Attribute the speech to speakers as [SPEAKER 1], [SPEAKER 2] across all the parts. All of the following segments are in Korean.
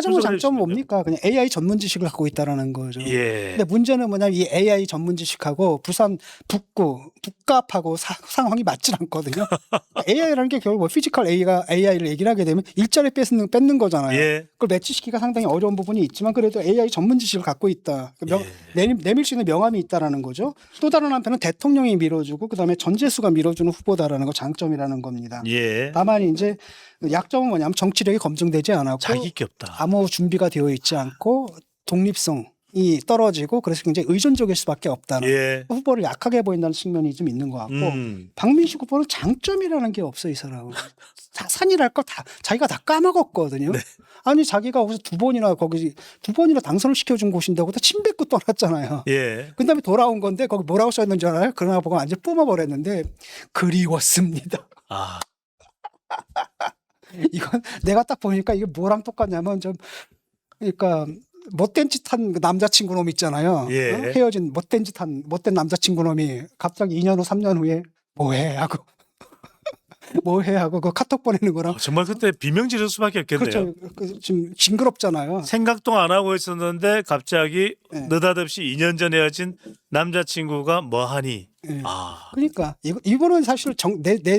[SPEAKER 1] 하정우
[SPEAKER 2] 무슨
[SPEAKER 1] 장점은
[SPEAKER 2] 소리였습니까?
[SPEAKER 1] 뭡니까? 그냥 AI 전문 지식을 갖고 있다라는 거죠.
[SPEAKER 2] 예.
[SPEAKER 1] 근데 문제는 뭐냐면 이 AI 전문 지식하고 부산 북구 북값하고 상황이 맞질 않거든요. AI라는 게 결국 뭐 피지컬 AI를 얘기를 하게 되면 일자리 뺏는 거잖아요.
[SPEAKER 2] 예.
[SPEAKER 1] 그걸 매치시키기가 상당히 어려운 부분이 있지만 그래도 AI 전문 지식을 갖고 있다.
[SPEAKER 2] 예.
[SPEAKER 1] 내밀 수 있는 명함이 있다라는 거죠. 또 다른 한편은 대통령이 밀어주고 그다음에 전재수가 밀어주는 후보다라는 거 장점이라는 겁니다.
[SPEAKER 2] 예.
[SPEAKER 1] 다만 이제 약점은 뭐냐면 정치력이 검증되지 않았고
[SPEAKER 2] 자기 게 없다.
[SPEAKER 1] 아무 준비가 되어 있지 않고 독립성이 떨어지고 그래서 굉장히 의존적일 수밖에 없다는
[SPEAKER 2] 예.
[SPEAKER 1] 후보를 약하게 보인다는 측면이 좀 있는 것 같고 박민식 후보는 장점이라는 게 없어 이 사람은. 다 산이랄 거 다 자기가 다 까먹었거든요.
[SPEAKER 2] 네.
[SPEAKER 1] 아니 자기가 거기서 두 번이나 당선을 시켜준 곳인데고 다 침뱉고 떠났잖아요.
[SPEAKER 2] 예.
[SPEAKER 1] 그다음에 돌아온 건데 거기 뭐라고 써있는 줄 알아요? 그러나 보고 완전 뿜어버렸는데 그리웠습니다.
[SPEAKER 2] 아.
[SPEAKER 1] 이건 내가 딱 보니까 이게 뭐랑 똑같냐면 좀 그러니까 못된 짓 한 남자친구 놈 있잖아요.
[SPEAKER 2] 예.
[SPEAKER 1] 헤어진 못된 짓 한 못된 남자친구 놈이 갑자기 2년 후 3년 후에 뭐해 하고 뭐해 하고 그 카톡 보내는 거랑
[SPEAKER 2] 정말 그때 비명 지를 수밖에 없겠네요.
[SPEAKER 1] 그렇죠. 지금 징그럽잖아요.
[SPEAKER 2] 생각도 안 하고 있었는데 갑자기
[SPEAKER 1] 네.
[SPEAKER 2] 느닷없이 2년 전에 헤어진 남자친구가 뭐하니.
[SPEAKER 1] 네.
[SPEAKER 2] 아.
[SPEAKER 1] 그러니까 이분은 사실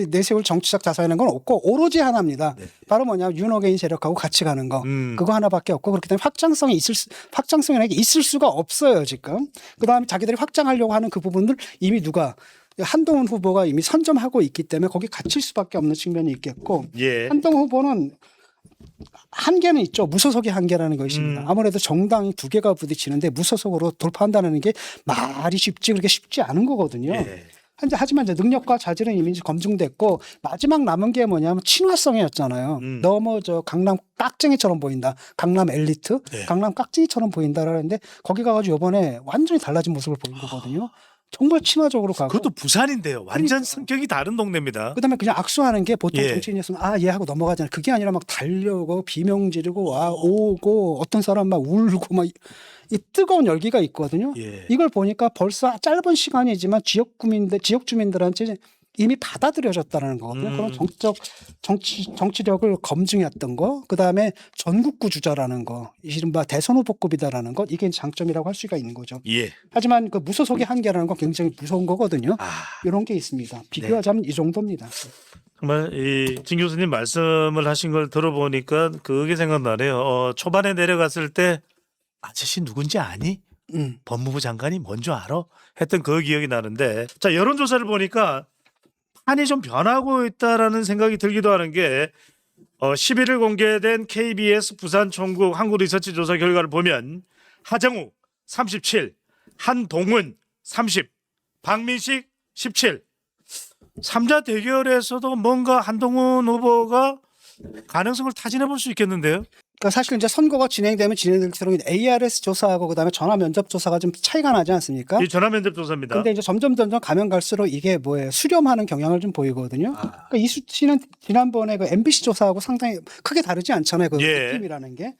[SPEAKER 1] 내세울 정치적 자산이라는 건 없고 오로지 하나입니다.
[SPEAKER 2] 네.
[SPEAKER 1] 바로 뭐냐 윤호개인 세력하고 같이 가는 거
[SPEAKER 2] 음.
[SPEAKER 1] 그거 하나밖에 없고 그렇기 때문에 확장성이 있을 수가 없어요 지금. 그다음에 자기들이 확장하려고 하는 그 부분들 이미 누가 한동훈 후보가 이미 선점하고 있기 때문에 거기 갇힐 수밖에 없는 측면이 있겠고
[SPEAKER 2] 예.
[SPEAKER 1] 한동훈 후보는 한계는 있죠. 무소속의 한계라는 것입니다. 아무래도 정당이 두 개가 부딪히는데 무소속으로 돌파한다는 게 말이 그렇게 쉽지 않은 거거든요.
[SPEAKER 2] 예.
[SPEAKER 1] 하지만 이제 능력과 자질은 이미 검증됐고 마지막 남은 게 뭐냐면 친화성이었잖아요. 너무 저 강남 깍쟁이처럼 보인다. 강남 엘리트,
[SPEAKER 2] 네.
[SPEAKER 1] 강남 깍쟁이처럼 보인다라는데 거기 가가지고 이번에 완전히 달라진 모습을 보인 거거든요. 정말 친화적으로 가고.
[SPEAKER 2] 그것도 부산인데요. 완전 성격이 다른 동네입니다.
[SPEAKER 1] 그다음에 그냥 악수하는 게 보통
[SPEAKER 2] 예.
[SPEAKER 1] 정치인이었으면 예 하고 넘어가잖아요. 그게 아니라 막 달려고 비명 지르고 오고 어떤 사람 막 울고 막 이 뜨거운 열기가 있거든요.
[SPEAKER 2] 예.
[SPEAKER 1] 이걸 보니까 벌써 짧은 시간이지만 지역 주민들한테 이미 받아들여졌다는 거거든요. 그런 정치력을 검증했던 거, 그 다음에 전국구 주자라는 거, 이른바 대선 후보급이다라는 것, 이게 장점이라고 할 수가 있는 거죠.
[SPEAKER 2] 예.
[SPEAKER 1] 하지만 그 무소속의 한계라는 건 굉장히 무서운 거거든요. 이런 게 있습니다. 비교하자면 이 정도입니다.
[SPEAKER 2] 정말 진 교수님 말씀을 하신 걸 들어보니까 그게 생각나네요. 초반에 내려갔을 때 아저씨 누군지 아니? 법무부 장관이 뭔 줄 알아? 했던 그 기억이 나는데 자 여론조사를 보니까 판이 좀 변하고 있다라는 생각이 들기도 하는 게 11일 공개된 KBS 부산 총국 한국리서치 조사 결과를 보면 하정우 37, 한동훈 30, 박민식 17. 3자 대결에서도 뭔가 한동훈 후보가 가능성을 타진해 볼 수 있겠는데요.
[SPEAKER 1] 그러니까 사실 이제 선거가 진행될수록 ARS 조사하고 그다음에 전화 면접 조사가 좀 차이가 나지 않습니까?
[SPEAKER 2] 이 전화 면접 조사입니다.
[SPEAKER 1] 근데 이제 점점 가면 갈수록 이게 뭐예요? 수렴하는 경향을 좀 보이거든요. 그러니까 이 수치는 지난번에 그 MBC 조사하고 상당히 크게 다르지 않잖아요. 그
[SPEAKER 2] 예.
[SPEAKER 1] 느낌이라는 게.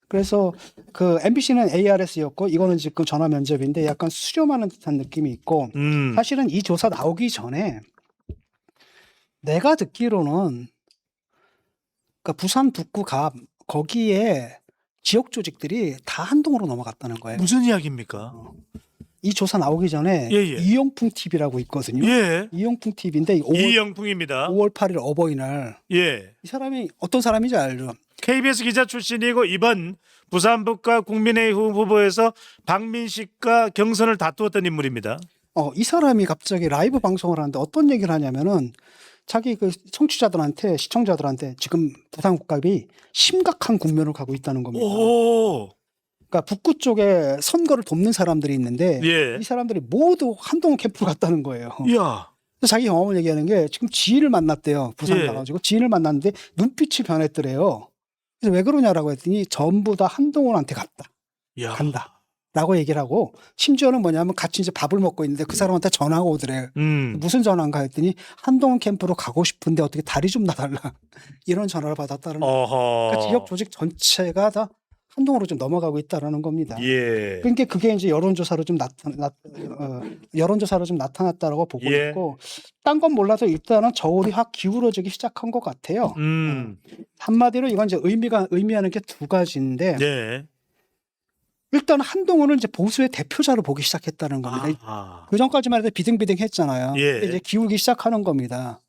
[SPEAKER 1] 그래서 그 MBC는 ARS였고 이거는 지금 전화 면접인데 약간 수렴하는 듯한 느낌이 있고 사실은 이 조사 나오기 전에 내가 듣기로는 그러니까 부산 북구 갑 거기에 지역 조직들이 다 한동으로 넘어갔다는 거예요.
[SPEAKER 2] 무슨 이야기입니까?
[SPEAKER 1] 이 조사 나오기 전에
[SPEAKER 2] 예.
[SPEAKER 1] 이영풍 TV라고 있거든요.
[SPEAKER 2] 예.
[SPEAKER 1] 이영풍 TV인데
[SPEAKER 2] 이영풍입니다.
[SPEAKER 1] 5월 8일 어버이날
[SPEAKER 2] 예.
[SPEAKER 1] 이 사람이 어떤 사람인지 알죠?
[SPEAKER 2] KBS 기자 출신이고 이번 부산 북과 국민의힘 후보에서 박민식과 경선을 다투었던 인물입니다.
[SPEAKER 1] 이 사람이 갑자기 라이브 방송을 하는데 어떤 얘기를 하냐면은 자기 그 청취자들한테 시청자들한테 지금 부산국갑이 심각한 국면을 가고 있다는 겁니다.
[SPEAKER 2] 오.
[SPEAKER 1] 그러니까 북구 쪽에 선거를 돕는 사람들이 있는데
[SPEAKER 2] 예.
[SPEAKER 1] 이 사람들이 모두 한동훈 캠프로 갔다는 거예요.
[SPEAKER 2] 이야.
[SPEAKER 1] 그래서 자기 경험을 얘기하는 게 지금 지인을 만났대요. 부산
[SPEAKER 2] 예.
[SPEAKER 1] 가가지고 지인을 만났는데 눈빛이 변했더래요. 그래서 왜 그러냐라고 했더니 전부 다 한동훈한테
[SPEAKER 2] 이야.
[SPEAKER 1] 간다. 라고 얘기를 하고 심지어는 뭐냐면 같이 이제 밥을 먹고 있는데 그 사람한테 전화가 오더래요. 무슨 전화인가 했더니 한동훈 캠프로 가고 싶은데 어떻게 다리 좀 놔달라. 이런 전화를 받았다는 거예요.
[SPEAKER 2] 어허.
[SPEAKER 1] 그러니까 지역 조직 전체가 다 한동훈으로 좀 넘어가고 있다라는 겁니다.
[SPEAKER 2] 예.
[SPEAKER 1] 그러니까 그게 이제 여론조사로 좀 여론조사로 좀 나타났다라고 보고
[SPEAKER 2] 예.
[SPEAKER 1] 있고, 딴 건 몰라도 일단은 저울이 확 기울어지기 시작한 것 같아요. 한마디로 이건 이제 의미하는 게 두 가지인데,
[SPEAKER 2] 네.
[SPEAKER 1] 일단 한동훈은 이제 보수의 대표자로 보기 시작했다는 겁니다.
[SPEAKER 2] 아하.
[SPEAKER 1] 그 전까지만 해도 비등비등했잖아요.
[SPEAKER 2] 예.
[SPEAKER 1] 근데 이제 기울기 시작하는 겁니다.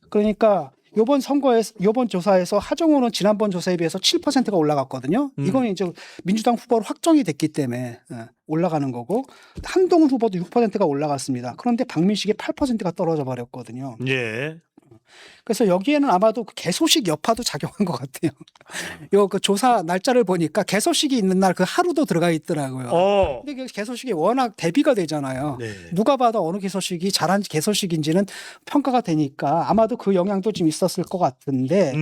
[SPEAKER 1] 그러니까 요번 조사에서 하정우는 지난번 조사에 비해서 7%가 올라갔거든요. 이건 이제 민주당 후보로 확정이 됐기 때문에 올라가는 거고, 한동훈 후보도 6%가 올라갔습니다. 그런데 박민식이 8%가 떨어져 버렸거든요.
[SPEAKER 2] 예.
[SPEAKER 1] 그래서 여기에는 아마도 그 개소식 여파도 작용한 것 같아요. 요 그 조사 날짜를 보니까 개소식이 있는 날 그 하루도 들어가 있더라고요. 근데 그 개소식이 워낙 대비가 되잖아요.
[SPEAKER 2] 네.
[SPEAKER 1] 누가 봐도 어느 개소식이 잘한 개소식인지는 평가가 되니까 아마도 그 영향도 좀 있었을 것 같은데,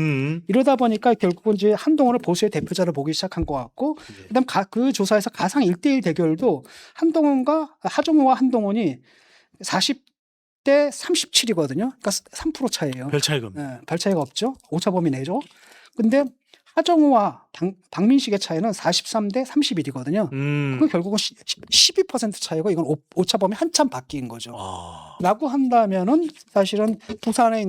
[SPEAKER 1] 이러다 보니까 결국은 이제 한동훈을 보수의 대표자로 보기 시작한 것 같고, 그다음 그 조사에서 가상 1대1 대결도 하정우와 한동훈이 40대 37이거든요. 그러니까 3% 차이예요.
[SPEAKER 2] 별 차이가 없네.
[SPEAKER 1] 네, 별 차이가 없죠. 오차 범위 내죠. 근데 하정우와 박민식의 차이는 43대 31이거든요. 그건 결국은 12% 차이고, 이건 오차 범위 한참 바뀐 거죠. 라고 한다면은 사실은 부산에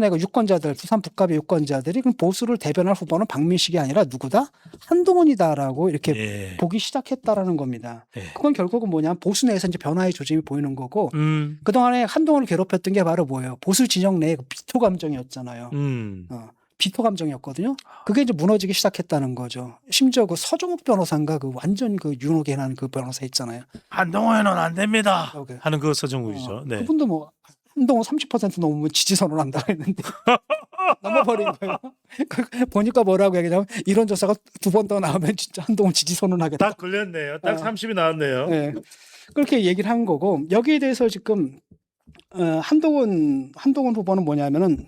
[SPEAKER 1] 그 유권자들, 부산 북갑의 유권자들이 그럼 보수를 대변할 후보는 박민식이 아니라 누구다? 한동훈이다라고 이렇게
[SPEAKER 2] 예.
[SPEAKER 1] 보기 시작했다라는 겁니다.
[SPEAKER 2] 예.
[SPEAKER 1] 그건 결국은 뭐냐면 보수 내에서 이제 변화의 조짐이 보이는 거고, 그동안에 한동훈을 괴롭혔던 게 바로 뭐예요? 보수 진영 내의 그 비토 감정이었잖아요. 비토 감정이었거든요. 그게 이제 무너지기 시작했다는 거죠. 심지어 그 서정욱 변호사인가 그 완전 그 윤호개한 그 변호사 있잖아요.
[SPEAKER 2] 한동훈은 안 됩니다.
[SPEAKER 1] 오케이.
[SPEAKER 2] 하는 그 서정국이죠. 네.
[SPEAKER 1] 그분도 뭐 한동훈 30% 넘으면 지지 선언한다 했는데 넘어버린 거예요. 보니까 뭐라고 얘기하냐면, 이런 조사가 2번 더 나오면 진짜 한동훈 지지 선언하겠다.
[SPEAKER 2] 딱 걸렸네요. 딱 30이 나왔네요.
[SPEAKER 1] 네. 그렇게 얘기를 한 거고, 여기에 대해서 지금 한동훈 후보는 뭐냐면은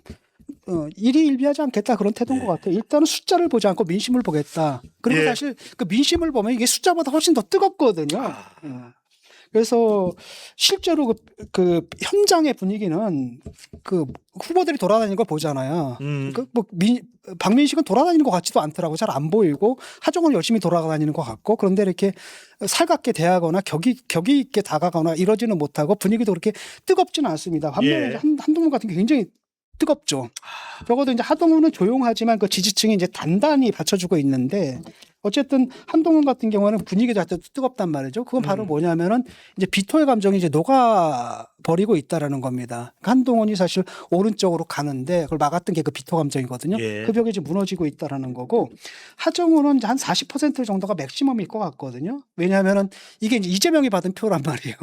[SPEAKER 1] 일희일비하지 않겠다, 그런 태도인 것 같아요. 일단은 숫자를 보지 않고 민심을 보겠다. 그리고
[SPEAKER 2] 예.
[SPEAKER 1] 사실 그 민심을 보면 이게 숫자보다 훨씬 더 뜨겁거든요. 그래서 실제로 그 현장의 분위기는 그 후보들이 돌아다니는 걸 보잖아요. 박민식은 돌아다니는 것 같지도 않더라고. 잘 안 보이고, 하정우는 열심히 돌아다니는 것 같고, 그런데 이렇게 살갑게 대하거나 격이 있게 다가가거나 이러지는 못하고, 분위기도 그렇게 뜨겁지는 않습니다. 반면에
[SPEAKER 2] 예.
[SPEAKER 1] 한동훈 같은 게 굉장히 뜨겁죠. 적어도 이제 하동훈은 조용하지만 그 지지층이 이제 단단히 받쳐주고 있는데, 어쨌든 한동훈 같은 경우는 분위기 자체도 뜨겁단 말이죠. 그건 바로 뭐냐면은 이제 비토의 감정이 이제 녹아 버리고 있다라는 겁니다. 한동훈이 사실 오른쪽으로 가는데 그걸 막았던 게 그 비토 감정이거든요.
[SPEAKER 2] 예.
[SPEAKER 1] 그 벽이 이제 무너지고 있다라는 거고, 하정우는 이제 한 40% 정도가 맥시멈일 것 같거든요. 왜냐하면은 이게 이제 이재명이 받은 표란 말이에요.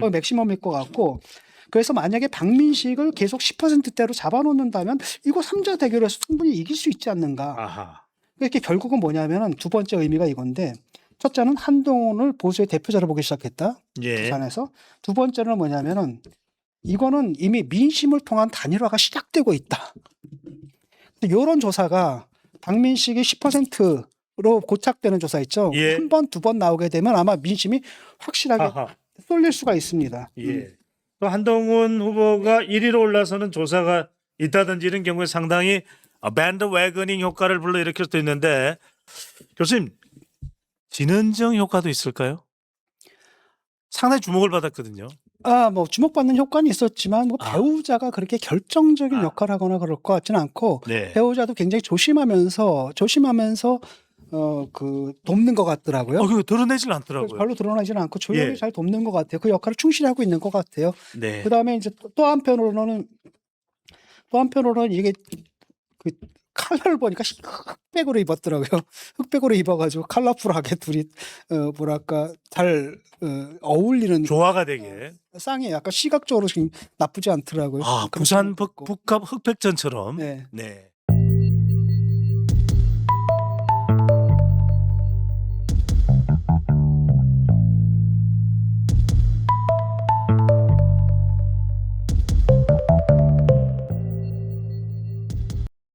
[SPEAKER 1] 거의 맥시멈일 것 같고, 그래서 만약에 박민식을 계속 10%대로 잡아놓는다면 이거 3자 대결에서 충분히 이길 수 있지 않는가.
[SPEAKER 2] 아하.
[SPEAKER 1] 이렇게 결국은 뭐냐면은 두 번째 의미가 이건데, 첫째는 한동훈을 보수의 대표자로 보기 시작했다.
[SPEAKER 2] 예.
[SPEAKER 1] 부산에서. 두 번째는 뭐냐면은 이거는 이미 민심을 통한 단일화가 시작되고 있다. 이런 조사가 박민식이 10%로 고착되는 조사 있죠.
[SPEAKER 2] 예.
[SPEAKER 1] 한 번, 두 번 나오게 되면 아마 민심이 확실하게
[SPEAKER 2] 아하.
[SPEAKER 1] 쏠릴 수가 있습니다.
[SPEAKER 2] 예. 또 한동훈 후보가 1위로 올라서는 조사가 있다든지 이런 경우에 상당히 밴드 웨거닝 효과를 불러일으킬 수도 있는데, 교수님, 진은정 효과도 있을까요? 상당히 주목을 받았거든요.
[SPEAKER 1] 뭐 주목받는 효과는 있었지만 뭐 배우자가 그렇게 결정적인 역할을 하거나 그럴 것 같지는 않고,
[SPEAKER 2] 네.
[SPEAKER 1] 배우자도 굉장히 조심하면서 그 돕는 것 같더라고요.
[SPEAKER 2] 그거 드러내질 않더라고요.
[SPEAKER 1] 별로 드러나지는 않고 조용히
[SPEAKER 2] 예.
[SPEAKER 1] 잘 돕는 것 같아요. 그 역할을 충실히 하고 있는 것 같아요.
[SPEAKER 2] 네.
[SPEAKER 1] 그다음에 이제 또 한편으로는 이게 그 컬러를 보니까 흑백으로 입었더라고요. 흑백으로 입어가지고 컬러풀하게 둘이 뭐랄까 잘 어울리는
[SPEAKER 2] 조화가 되게.
[SPEAKER 1] 쌍이 약간 시각적으로 지금 나쁘지 않더라고요. 그런
[SPEAKER 2] 부산
[SPEAKER 1] 것도 있고.
[SPEAKER 2] 북합 흑백전처럼.
[SPEAKER 1] 네.
[SPEAKER 2] 네.